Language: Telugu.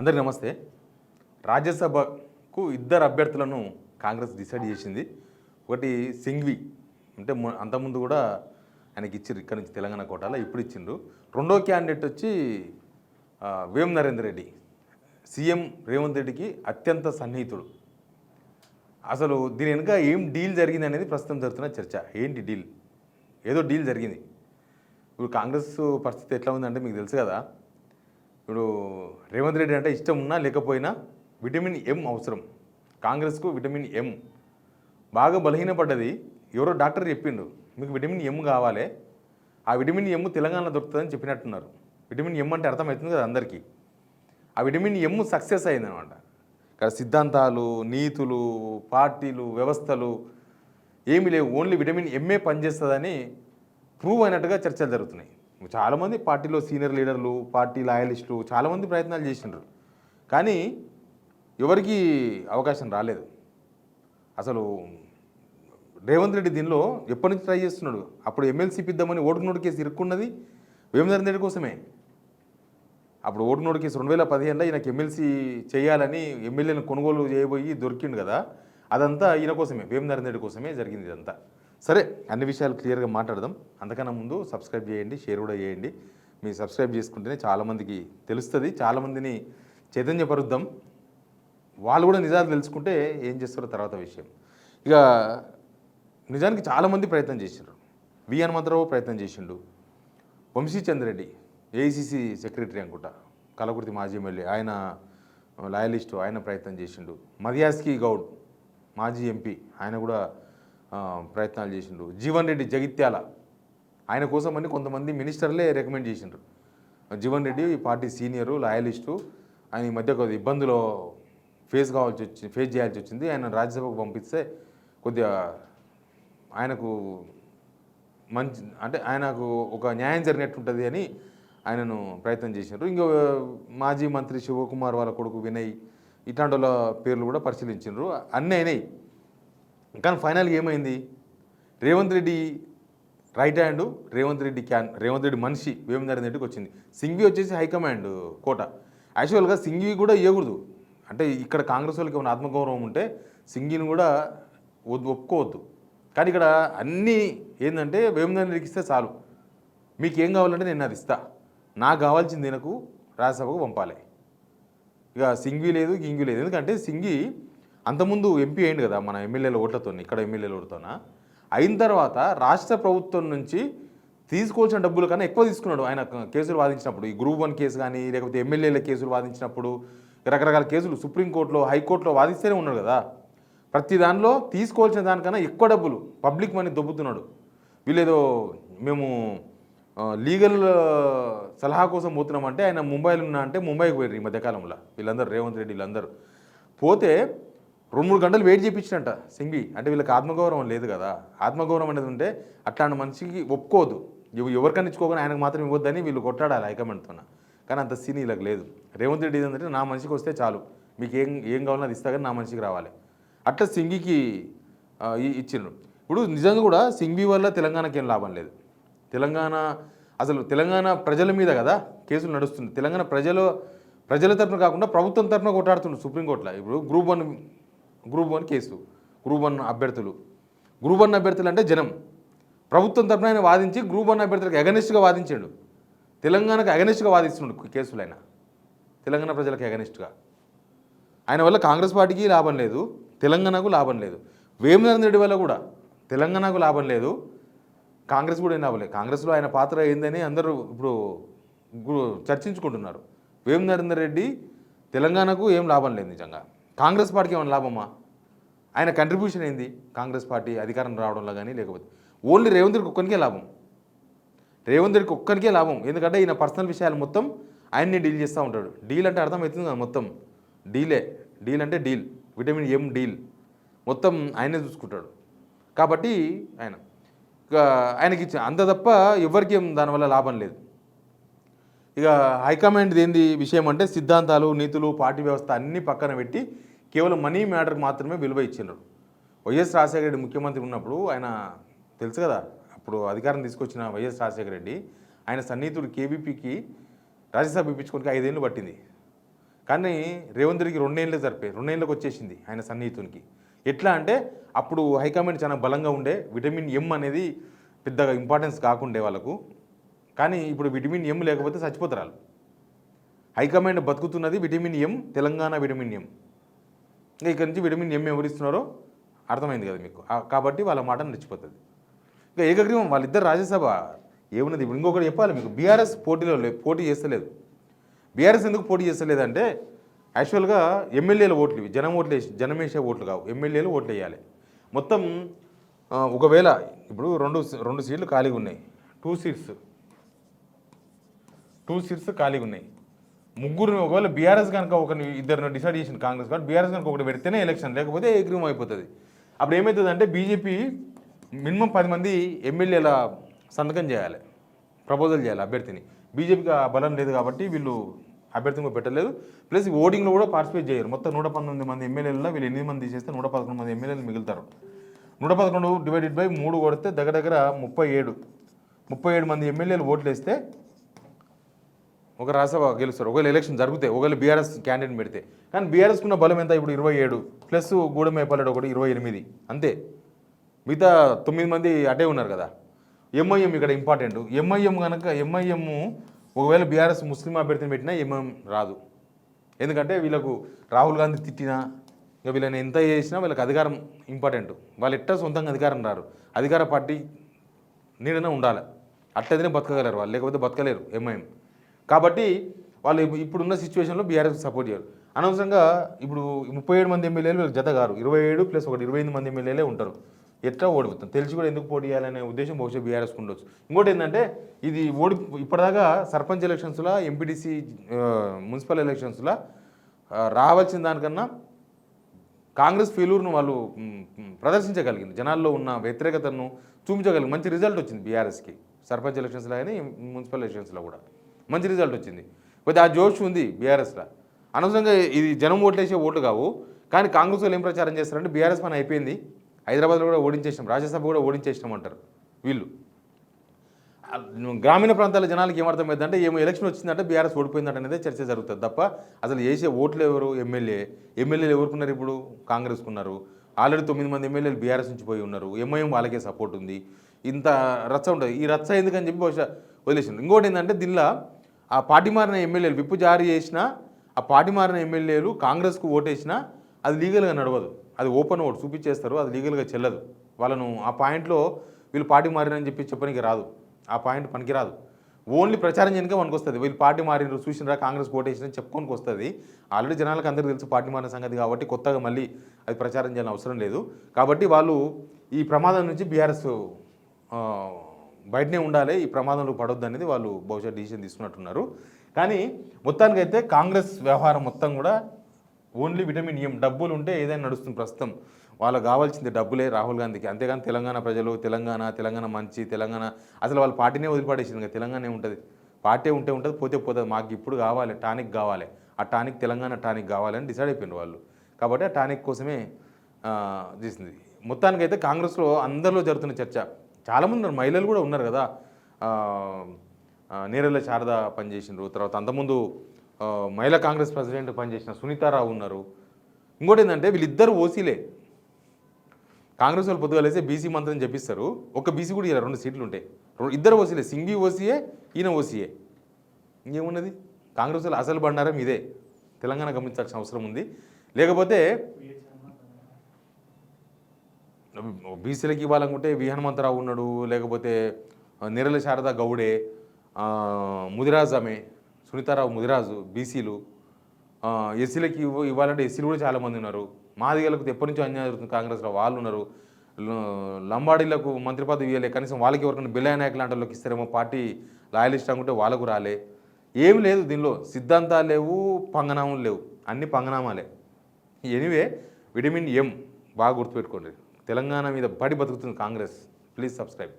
అందరికీ నమస్తే. రాజ్యసభకు ఇద్దరు అభ్యర్థులను కాంగ్రెస్ డిసైడ్ చేసింది. ఒకటి సింఘ్వి, అంటే అంతకుముందు కూడా ఆయనకి ఇచ్చారు, ఇక్కడ నుంచి తెలంగాణ కోటాలో ఇప్పుడు ఇచ్చిండ్రు. రెండో క్యాండిడేట్ వచ్చి వేం నరేందర్ రెడ్డి, సీఎం రేవంత్ రెడ్డికి అత్యంత సన్నిహితుడు. అసలు దీని వెనుక ఏం డీల్ జరిగింది అనేది ప్రస్తుతం జరుగుతున్న చర్చ. ఏంటి డీల్? ఏదో డీల్ జరిగింది. ఇప్పుడు కాంగ్రెస్ పరిస్థితి ఎట్లా ఉందంటే మీకు తెలుసు కదా. ఇప్పుడు రేవంత్ రెడ్డి అంటే ఇష్టం ఉన్నా లేకపోయినా విటమిన్ ఎం అవసరం. కాంగ్రెస్కు విటమిన్ ఎం బాగా బలహీనపడ్డది. ఎవరో డాక్టర్ చెప్పిండు, మీకు విటమిన్ ఎం కావాలి, ఆ విటమిన్ ఎం తెలంగాణలో దొరుకుతుందని చెప్పినట్టున్నారు. విటమిన్ ఎం అంటే అర్థమవుతుంది కదా అందరికీ. ఆ విటమిన్ ఎం సక్సెస్ అయిందనమాట. ఇక్కడ సిద్ధాంతాలు, నీతులు, పార్టీలు, వ్యవస్థలు ఏమీ లేవు, ఓన్లీ విటమిన్ ఎంఏ పనిచేస్తుందని ప్రూవ్ అయినట్టుగా చర్చలు జరుగుతున్నాయి. చాలామంది పార్టీలో సీనియర్ లీడర్లు, పార్టీ లాయలిస్టులు చాలామంది ప్రయత్నాలు చేసిండ్రు, కానీ ఎవరికి అవకాశం రాలేదు. అసలు రేవంత్ రెడ్డి దీనిలో ఎప్పటి నుంచి ట్రై చేస్తున్నాడు. అప్పుడు ఎమ్మెల్సీ పిద్దామని ఓటుకు నోటు కేసు ఇరుక్కున్నది వేమనరేందర్ రెడ్డి కోసమే. అప్పుడు ఓటు నోటు కేసు 2015లో ఈయనకి ఎమ్మెల్సీ చేయాలని ఎమ్మెల్యేలను కొనుగోలు చేయబోయి దొరికిండు కదా, అదంతా ఈయన కోసమే, వేమనరేందర్ రెడ్డి కోసమే జరిగింది ఇదంతా. సరే, అన్ని విషయాలు క్లియర్గా మాట్లాడదాం. అంతకన్నా ముందు సబ్స్క్రైబ్ చేయండి, షేర్ కూడా చేయండి. మీరు సబ్స్క్రైబ్ చేసుకుంటేనే చాలామందికి తెలుస్తుంది, చాలామందిని చైతన్యపరుద్దాం. వాళ్ళు కూడా నిజాలు తెలుసుకుంటే ఏం చేస్తారో తర్వాత విషయం. ఇక నిజానికి చాలామంది ప్రయత్నం చేసిండ్రు. వి హనుమంతరావు ప్రయత్నం చేసిండు, వంశీచంద్రెడ్డి ఏఐసిసి సెక్రటరీ అనుకుంటా, కలకుర్తి మాజీ ఎమ్మెల్యే, ఆయన లాయలిస్టు, ఆయన ప్రయత్నం చేసిండు. మధ్యాస్కి గౌడ్ మాజీ ఎంపీ, ఆయన కూడా ప్రయత్నాలు చేసిండు. జీవన్ రెడ్డి జగిత్యాల, ఆయన కోసం అని కొంతమంది మినిస్టర్లే రికమెండ్ చేసిండ్రు. జీవన్ రెడ్డి ఈ పార్టీ సీనియరు, లాయలిస్టు, ఆయన ఈ మధ్య కొద్దిగా ఇబ్బందులో ఫేస్ చేయాల్సి వచ్చింది. ఆయన రాజ్యసభకు పంపిస్తే కొద్దిగా ఆయనకు మంచి, అంటే ఆయనకు ఒక న్యాయం జరిగినట్టుంటుంది అని ఆయనను ప్రయత్నం చేశారు. ఇంకో మాజీ మంత్రి శివకుమార్ వాళ్ళ కొడుకు వినయ్, ఇట్లాంటి వాళ్ళ పేర్లు కూడా పరిశీలించారు. అన్నీ అయినాయి, కానీ ఫైనల్గా ఏమైంది? రేవంత్ రెడ్డి రైట్ హ్యాండ్, రేవంత్ రెడ్డి మనిషి వేమనరేందర్ రెడ్డికి వచ్చింది. సింఘ్వి వచ్చేసి హైకమాండ్ కోట. యాక్చువల్గా సింఘ్వి కూడా ఇవ్వకూడదు, అంటే ఇక్కడ కాంగ్రెస్ వాళ్ళకి ఏమైనా ఆత్మగౌరవం ఉంటే సింఘ్విని కూడా ఒప్పుకోవద్దు. కానీ ఇక్కడ అన్నీ ఏంటంటే వేమనరేందర్ రెడ్డికి ఇస్తే చాలు, మీకు ఏం కావాలంటే నేను అది ఇస్తా, నాకు కావాల్సింది నాకు రాజ్యసభకు పంపాలి. ఇక సింఘ్వి లేదు, గింఘ్వి లేదు. ఎందుకంటే సింఘ్వి అంతకుముందు ఎంపీ అయింది కదా మన ఎమ్మెల్యేల ఓట్లతో, ఇక్కడ ఎమ్మెల్యేల ఓట్లతోన అయిన తర్వాత రాష్ట్ర ప్రభుత్వం నుంచి తీసుకోవాల్సిన డబ్బుల కన్నా ఎక్కువ తీసుకున్నాడు ఆయన కేసులు వాదించినప్పుడు. ఈ గ్రూప్ 1 కేసు కానీ, లేకపోతే ఎమ్మెల్యేల కేసులు వాదించినప్పుడు, రకరకాల కేసులు సుప్రీంకోర్టులో, హైకోర్టులో వాదిస్తూనే ఉన్నాడు కదా. ప్రతి దానిలో తీసుకోవాల్సిన దానికన్నా ఎక్కువ డబ్బులు పబ్లిక్ మనీ దొబ్బుతున్నాడు. వీళ్ళేదో మేము లీగల్ సలహా కోసం పోతున్నామంటే, ఆయన ముంబైలో ఉన్నా అంటే ముంబైకి పోయారు ఈ మధ్యకాలంలో వీళ్ళందరూ, రేవంత్ రెడ్డి వీళ్ళందరూ పోతే 2-3 గంటలు వెయిట్ చేయించినట్ట సింఘ్వి. అంటే వీళ్ళకి ఆత్మగౌరవం లేదు కదా. ఆత్మగౌరవం అనేది ఉంటే అట్లాంటి మనిషికి ఒప్పుకోవద్దు, ఎవరికన్నా ఇచ్చుకోగానే ఆయనకు మాత్రం ఇవ్వద్దని వీళ్ళు కొట్టాడాలి హైకమాండ్తో. కానీ అంత సీన్ వీళ్ళకి లేదు. రేవంత్ రెడ్డి ఏంటంటే నా మనిషికి వస్తే చాలు, మీకు ఏం కావాలో అది ఇస్తా కానీ నా మనిషికి రావాలి, అట్లా సింఘ్వికి ఇచ్చిండ్రు. ఇప్పుడు నిజంగా కూడా సింఘ్వి వల్ల తెలంగాణకి ఏం లాభం లేదు. తెలంగాణ ప్రజల మీద కదా కేసులు నడుస్తుంది. తెలంగాణ ప్రజల తరఫున కాకుండా ప్రభుత్వం తరఫున కొట్టాడుతుండ్రు సుప్రీంకోర్టులో. ఇప్పుడు గ్రూప్ వన్ కేసు, గ్రూప్ 1 అభ్యర్థులు అంటే జనం, ప్రభుత్వం తరఫున ఆయన వాదించి గ్రూప్ 1 అభ్యర్థులకు అగనిస్ట్గా వాదించాడు. తెలంగాణకు అగనిస్ట్గా వాదిస్తున్నాడు కేసులు ఆయన, తెలంగాణ ప్రజలకు అగనిస్ట్గా. ఆయన వల్ల కాంగ్రెస్ పార్టీకి లాభం లేదు, తెలంగాణకు లాభం లేదు. వేమనరేందర్ రెడ్డి వల్ల కూడా తెలంగాణకు లాభం లేదు, కాంగ్రెస్ కూడా ఏం లాభం లేదు. కాంగ్రెస్లో ఆయన పాత్ర ఏందని అందరూ ఇప్పుడు చర్చించుకుంటున్నారు. వేమనరేందర్ రెడ్డి తెలంగాణకు ఏం లాభం లేదు నిజంగా. కాంగ్రెస్ పార్టీకి ఏమైనా లాభమా? ఆయన కంట్రిబ్యూషన్ ఏంది కాంగ్రెస్ పార్టీ అధికారం రావడంలో కానీ, లేకపోతే ఓన్లీ రేవంత్ రెడ్డికి ఒక్కరికే లాభం. రేవంత్ రెడ్డికి ఒక్కరికే లాభం, ఎందుకంటే ఈయన పర్సనల్ విషయాలు మొత్తం ఆయన్ని డీల్ చేస్తూ ఉంటాడు. డీల్ అంటే అర్థమవుతుంది కదా, మొత్తం డీల్ అంటే డీల్, విటమిన్ ఎం డీల్ మొత్తం ఆయనే చూసుకుంటాడు. కాబట్టి ఆయనకి అంత తప్ప ఎవరికి దానివల్ల లాభం లేదు. ఇక హైకమాండ్ ఏంది విషయం అంటే సిద్ధాంతాలు, నీతులు, పార్టీ వ్యవస్థ అన్నీ పక్కన పెట్టి కేవలం మనీ మ్యాటర్కి మాత్రమే విలువ ఇచ్చినారు. వైఎస్ రాజశేఖర రెడ్డి ముఖ్యమంత్రి ఉన్నప్పుడు ఆయన తెలుసు కదా, అప్పుడు అధికారం తీసుకొచ్చిన వైఎస్ రాజశేఖర రెడ్డి ఆయన సన్నిహితుడు కేవీపీకి రాజ్యసభ ఇప్పించుకోవడానికి 5 ఏళ్ళు పట్టింది. కానీ రేవంత్ రెడ్డికి 2 ఏళ్ళే సరిపోయి 2 ఏళ్ళకి వచ్చేసింది ఆయన సన్నిహితునికి. ఎట్లా అంటే అప్పుడు హైకమాండ్ చాలా బలంగా ఉండే, విటమిన్ ఎం అనేది పెద్దగా ఇంపార్టెన్స్ కాకుండే వాళ్ళకు. కానీ ఇప్పుడు విటమిన్ ఎం లేకపోతే చచ్చిపోతారు వాళ్ళు. హైకమాండ్ బతుకుతున్నది vitamin M, Telangana vitamin M. ఇంకా ఇక్కడి నుంచి విటమిన్ ఎం ఎవరిస్తున్నారో అర్థమైంది కదా మీకు. కాబట్టి వాళ్ళ మాట నడిచిపోతుంది. ఇంకా ఏకగ్రీవం వాళ్ళిద్దరు రాజ్యసభ ఏమున్నది. ఇప్పుడు ఇంకొకటి చెప్పాలి మీకు, బీఆర్ఎస్ పోటీ చేస్తలేదు. బీఆర్ఎస్ ఎందుకు పోటీ చేస్తలేదంటే యాక్చువల్గా ఎమ్మెల్యేల ఓట్లు ఇవి, జనం వేసే ఓట్లు కావు, ఎమ్మెల్యేలు ఓట్లు వేయాలి. మొత్తం ఒకవేళ ఇప్పుడు రెండు సీట్లు ఖాళీగా ఉన్నాయి, 2 సీట్స్ ఖాళీగా ఉన్నాయి. ముగ్గురు ఒకవేళ బీఆర్ఎస్ కనుక ఇద్దరు డిసైడ్ చేసింది కాంగ్రెస్ కాబట్టి బీఆర్ఎస్ కనుక ఒకటి పెడితేనే ఎలక్షన్, లేకపోతే ఏకగ్రీవం అయిపోతుంది. అప్పుడు ఏమవుతుందంటే బీజేపీ మినిమం 10 మంది ఎమ్మెల్యేల సంతకం చేయాలి, ప్రపోజల్ చేయాలి అభ్యర్థిని. బీజేపీకి ఆ బలం లేదు కాబట్టి వీళ్ళు అభ్యర్థిని పెట్టలేదు. ప్లస్ ఓటింగ్లో కూడా పార్టిసిపేట్ చేయరు. మొత్తం 119 మంది ఎమ్మెల్యేలలో వీళ్ళు 8 మంది తీసేస్తే 111 మంది ఎమ్మెల్యేలు మిగులుతారు. 111 డివైడెడ్ బై 3 కొడితే దగ్గర 37 మంది ఎమ్మెల్యేలు ఓట్లు వేస్తే ఒక రాజ్యసభ గెలుస్తారు. ఒకవేళ ఎలక్షన్ జరిగితే, ఒకవేళ బీఆర్ఎస్ క్యాండిడేట్ పెడితే. కానీ బీఆర్ఎస్కున్న బలం ఎంత ఇప్పుడు 27 ప్లస్ గూడెంపల్లి ఒకటి 28 అంతే. మిగతా 9 మంది అటే ఉన్నారు కదా. ఎంఐఎం ఇక్కడ ఇంపార్టెంట్. ఎంఐఎం కనుక ఒకవేళ బీఆర్ఎస్ ముస్లిం అభ్యర్థిని పెట్టినా ఎంఐఎం రాదు. ఎందుకంటే వీళ్ళకు రాహుల్ గాంధీ తిట్టినా, ఇక వీళ్ళని ఎంత చేసినా వీళ్ళకి అధికారం ఇంపార్టెంట్. వాళ్ళు ఎట్టా సొంతంగా అధికారం రారు, అధికార పార్టీ నీడనే ఉండాలి. అట్టదినే బతకగలరు వాళ్ళు, లేకపోతే బతకలేరు ఎంఐఎం. కాబట్టి వాళ్ళు ఇప్పుడున్న సిచ్యువేషన్లో బీఆర్ఎస్ సపోర్ట్ చేయరు. అనవసరంగా ఇప్పుడు 37 మంది ఎమ్మెల్యేలు వీళ్ళకి జత గారు, 27 ప్లస్ 28 మంది ఎమ్మెల్యేలే ఉంటారు. ఎట్లా ఓడిపోతాం తెలిసి కూడా ఎందుకు పోటీ చేయాలనే ఉద్దేశం బహుశా బీఆర్ఎస్కి ఉండొచ్చు. ఇంకోటి ఏంటంటే ఇది ఇప్పటిదాకా సర్పంచ్ ఎలక్షన్స్లో, ఎంపీటీసీ మున్సిపల్ ఎలక్షన్స్లో రావాల్సిన దానికన్నా కాంగ్రెస్ ఫెయిల్యూర్ను వాళ్ళు ప్రదర్శించగలిగింది. జనాల్లో ఉన్న వ్యతిరేకతను చూపించగలిగింది. మంచి రిజల్ట్ వచ్చింది బీఆర్ఎస్కి సర్పంచ్ ఎలక్షన్స్లో కానీ మున్సిపల్ ఎలక్షన్స్లో కూడా మంచి రిజల్ట్ వచ్చింది. కొద్ది ఆ జోష్ ఉంది బీఆర్ఎస్లో. అనవసరంగా ఇది జనం ఓట్లేసే ఓట్లు కావు. కానీ కాంగ్రెస్ వాళ్ళు ఏం ప్రచారం చేస్తారంటే బీఆర్ఎస్ పని అయిపోయింది, హైదరాబాద్లో కూడా ఓడించేసినాం, రాజ్యసభ కూడా ఓడించేసినాం అంటారు వీళ్ళు. గ్రామీణ ప్రాంతాల జనాలకి ఏమర్థమైందంటే ఏమో ఎలక్షన్ వచ్చిందంటే బీఆర్ఎస్ ఓడిపోయిందంటే అనేది చర్చ జరుగుతుంది తప్ప అసలు వేసే ఓట్లు ఎవరు? ఎమ్మెల్యేలు ఎవరుకున్నారు? ఇప్పుడు కాంగ్రెస్కున్నారు. ఆల్రెడీ 9 మంది ఎమ్మెల్యేలు బీఆర్ఎస్ నుంచి పోయి ఉన్నారు. ఎంఐఎం వాళ్ళకే సపోర్ట్ ఉంది. ఇంత రచ్చ ఉంటుంది. ఈ రచ్చ ఎందుకని చెప్పి బహుశా వదిలేసింది. ఇంకోటి ఏంటంటే దీనిలో ఆ పార్టీ మారిన ఎమ్మెల్యేలు విప్పు జారీ చేసినా, ఆ పార్టీ మారిన ఎమ్మెల్యేలు కాంగ్రెస్కు ఓటేసినా అది లీగల్గా నడవదు. అది ఓపెన్ ఓట్ చూపించేస్తారు, అది లీగల్గా చెల్లదు. వాళ్ళను ఆ పాయింట్లో వీళ్ళు పార్టీ మారినని చెప్పి చెప్పడానికి రాదు, ఆ పాయింట్ పనికిరాదు. ఓన్లీ ప్రచారం చేయడానికి మనకు వస్తుంది. వీళ్ళు పార్టీ మారినారు చూసినరా కాంగ్రెస్ ఓటేసినని చెప్పుకోనికి వస్తుంది. ఆల్రెడీ జనాలకు అందరికీ తెలుసు పార్టీ మారిన సంగతి కాబట్టి కొత్తగా మళ్ళీ అది ప్రచారం చేయాలని అవసరం లేదు. కాబట్టి వాళ్ళు ఈ ప్రమాదం నుంచి బీఆర్ఎస్ బయటనే ఉండాలి, ఈ ప్రమాదంలో పడొద్దు అనేది వాళ్ళు బహుశా డిసిషన్ తీసుకున్నట్టున్నారు. కానీ మొత్తానికైతే కాంగ్రెస్ వ్యవహారం మొత్తం కూడా ఓన్లీ విటమిన్ ఎం, డబ్బులు ఉంటే ఏదైనా నడుస్తుంది ప్రస్తుతం. వాళ్ళకి కావాల్సింది డబ్బులే రాహుల్ గాంధీకి. అంతేగాని తెలంగాణ ప్రజలు తెలంగాణ మంచి తెలంగాణ అసలు వాళ్ళ పార్టీనే వదిలిపడేసింది. ఇంకా తెలంగాణ ఉంటుంది, పార్టీ ఉంటుంది, పోతే పోతుంది. మాకు ఇప్పుడు కావాలి, టానిక్ కావాలి, ఆ టానిక్ తెలంగాణ టానిక్ కావాలని డిసైడ్ అయిపోయినారు వాళ్ళు. కాబట్టి ఆ టానిక్ కోసమే చేసింది. మొత్తానికైతే కాంగ్రెస్లో అందరిలో జరుగుతున్న చర్చ చాలామంది ఉన్నారు, మహిళలు కూడా ఉన్నారు కదా. నేరెళ్ళ శారద పనిచేసినారు, తర్వాత అంతకుముందు మహిళా కాంగ్రెస్ ప్రెసిడెంట్ పనిచేసిన సునీతారావు ఉన్నారు. ఇంకోటి ఏంటంటే వీళ్ళిద్దరు ఓసీలే. కాంగ్రెస్ వాళ్ళు పొద్దుగా లేస్తే బీసీ మంత్రం చెప్పిస్తారు, ఒక బీసీ కూడా ఇలా 2 సీట్లు ఉంటాయి. ఇద్దరు ఓసీలే, సింఘీ ఓసీయే, ఈయన ఓసీయే. ఇంకేమున్నది? కాంగ్రెస్ వాళ్ళు అసలు బండారం ఇదే. తెలంగాణ గమనించాల్సిన అవసరం ఉంది. లేకపోతే బీసీలకి ఇవ్వాలనుకుంటే వి హనుమంతరావు ఉన్నాడు, లేకపోతే నిరల శారద గౌడే, ముదిరాజ్ ఆమె సునీతారావు ముదిరాజు బీసీలు. ఎస్సీలకి ఇవ్వాలంటే ఎస్సీలు కూడా చాలామంది ఉన్నారు. మాదిగలకు ఎప్పటి నుంచో అన్యాయం జరుగుతుంది కాంగ్రెస్లో, వాళ్ళు ఉన్నారు. లంబాడీలకు మంత్రి పదవి ఇవ్వలే, కనీసం వాళ్ళకి ఎవరికైనా బిల్లయ్య నాయక్ లాంటి వాళ్ళకి ఇస్తారేమో, పార్టీ లాయలిస్ట్ అనుకుంటే వాళ్ళకు రాలే. ఏం లేదు దీనిలో, సిద్ధాంతాలు లేవు, పంగనామాలు లేవు, అన్ని పంగనామాలే. ఎనీవే విటమిన్ ఎం బాగా గుర్తుపెట్టుకోండి. తెలంగాణ మీద బతుకుతుంది కాంగ్రెస్. Please subscribe.